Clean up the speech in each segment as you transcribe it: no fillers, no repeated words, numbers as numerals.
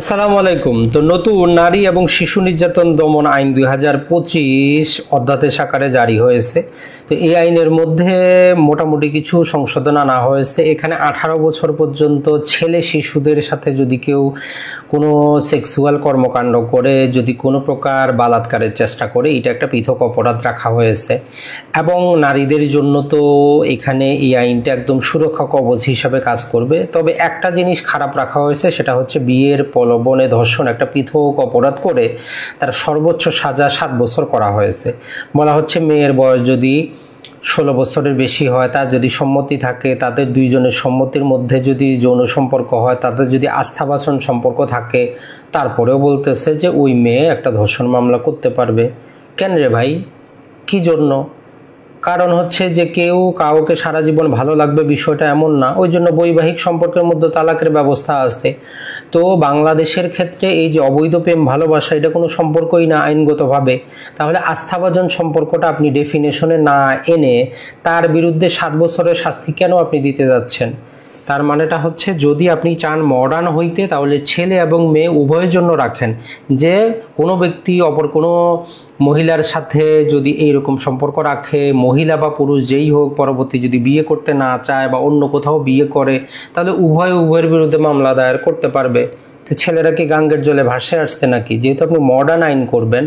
আসসালামু আলাইকুম। তো নতুন নারী এবং শিশু নির্যাতন দমন আইন 2025 অধ্যাদেশ আকারে জারি হয়েছে। তো এই আইনের মধ্যে মোটামুটি কিছু সংশোধন আনা হয়েছে। এখানে 18 বছর পর্যন্ত ছেলে শিশুদের সাথে যদি কেউ কোনো সেক্সুয়াল কর্মকাণ্ড করে, যদি কোনো প্রকার বালাৎকারের চেষ্টা করে, এটা একটা পৃথক অপরাধ রাখা হয়েছে। এবং নারীদের জন্য তো এখানে এই আইনটা একদম সুরক্ষা কবচ হিসাবে কাজ করবে। তবে একটা জিনিস খারাপ রাখা হয়েছে, সেটা হচ্ছে বিয়ের প্রলোভনে ধর্ষণ একটা পৃথক অপরাধ করে তার সর্বোচ্চ সাজা 7 বছর করা হয়েছে। বলা হচ্ছে মেয়ের বয়স যদি 16 বছরের বেশি হয়, তার যদি সম্মতি থাকে, তাদের দুইজনের সম্মতির মধ্যে যদি যৌন সম্পর্ক হয়, তাদের যদি আস্থাভাজন সম্পর্ক থাকে, তারপরেও বলতেছে যে ওই মেয়ে একটা ধর্ষণ মামলা করতে পারবে। কেন রে ভাই, কি জন্য? কারণ হচ্ছে যে কেউ কাউকে সারা জীবন ভালো লাগবে বিষয়টা এমন না, ওই জন্য বৈবাহিক সম্পর্কের মধ্যে তালাকের ব্যবস্থা আছে। তো বাংলাদেশের ক্ষেত্রে এই যে অবৈধ প্রেম ভালোবাসা, এটা কোনো সম্পর্কই না আইনগতভাবে। তাহলে আস্থাভাজন সম্পর্কটা আপনি ডেফিনেশনে না এনে তার বিরুদ্ধে 7 বছরের শাস্তি কেন আপনি দিতে যাচ্ছেন? তার মানেটা হচ্ছে, যদি আপনি চান মডার্ন হইতে, তাহলে ছেলে এবং মেয়ে উভয়ের জন্য রাখেন, যে কোনো ব্যক্তি অপর কোনো মহিলার সাথে যদি এইরকম সম্পর্ক রাখে, মহিলা বা পুরুষ যেই হোক, পরবর্তী যদি বিয়ে করতে না চায় বা অন্য কোথাও বিয়ে করে, তাহলে উভয়ের বিরুদ্ধে মামলা দায়ের করতে পারবে। তো ছেলেরা কি গাঙ্গের জলে ভাসে আসছে নাকি? যেহেতু আপনি মডার্ন আইন করবেন,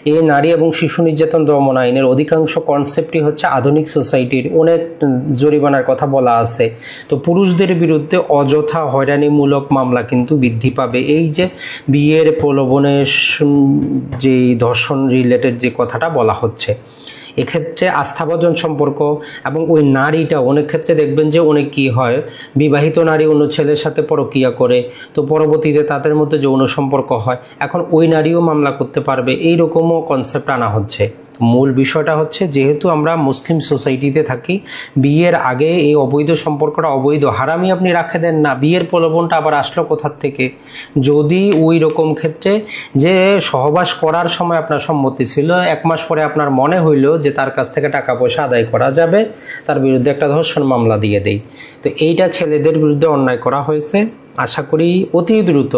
এই নারী এবং শিশু নির্যাতন দমন আইনের অধিকাংশ কনসেপ্টই হচ্ছে আধুনিক সোসাইটির। অনেক জরিমানার কথা বলা আছে। তো পুরুষদের বিরুদ্ধে অযথা হয়রানিমূলক মামলা কিন্তু বৃদ্ধি পাবে। এই যে বিয়ের প্রলোভনে যে ধর্ষণ রিলেটেড যে কথাটা বলা হচ্ছে, এক্ষেত্রে আস্থাভাজন সম্পর্ক, এবং ওই নারীটা অনেক ক্ষেত্রে দেখবেন যে অনেক কি হয়, বিবাহিত নারী অন্য ছেলের সাথে পরকীয়া করে, তো পরবর্তীতে তাদের মধ্যে যৌন সম্পর্ক হয়, এখন ওই নারীও মামলা করতে পারবে, এইরকমও কনসেপ্ট আনা হচ্ছে। মূল বিষয়টা হচ্ছে, যেহেতু আমরা মুসলিম সোসাইটিতে থাকি, বিয়ের আগে এই অবৈধ সম্পর্কটা অবৈধ, হারামি আপনি রাখে দেন না। বিয়ের প্রলোভনটা আবার আসলো কোথার থেকে? যদি ওই রকম ক্ষেত্রে যে সহবাস করার সময় আপনার সম্মতি ছিল, 1 মাস পরে আপনার মনে হইল যে তার কাছ থেকে টাকা পয়সা আদায় করা যাবে, তার বিরুদ্ধে একটা ধর্ষণ মামলা দিয়ে দেই। তো এইটা ছেলেদের বিরুদ্ধে অন্যায় করা হয়েছে। আশা করি অতি দ্রুত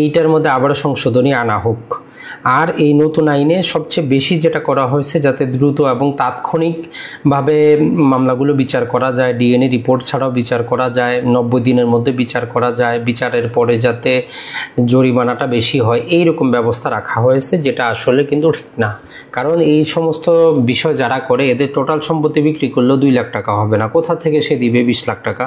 এইটার মধ্যে আবারও সংশোধনী আনা হোক। আর এই নতুন আইনে সবচেয়ে বেশি যেটা করা হয়েছে, যাতে দ্রুত এবং তাৎক্ষণিকভাবে মামলাগুলো বিচার করা যায়, ডিএনএ রিপোর্ট ছাড়াও বিচার করা যায়, 90 দিনের মধ্যে বিচার করা যায়, বিচারের পরে যাতে জরিমানাটা বেশি হয়, এইরকম ব্যবস্থা রাখা হয়েছে, যেটা আসলে কিন্তু ঠিক না। কারণ এই সমস্ত বিষয় যারা করে, এদের টোটাল সম্পত্তি বিক্রি করলেও 2 লাখ টাকা হবে না, কোথা থেকে সে দিবে 20 লাখ টাকা?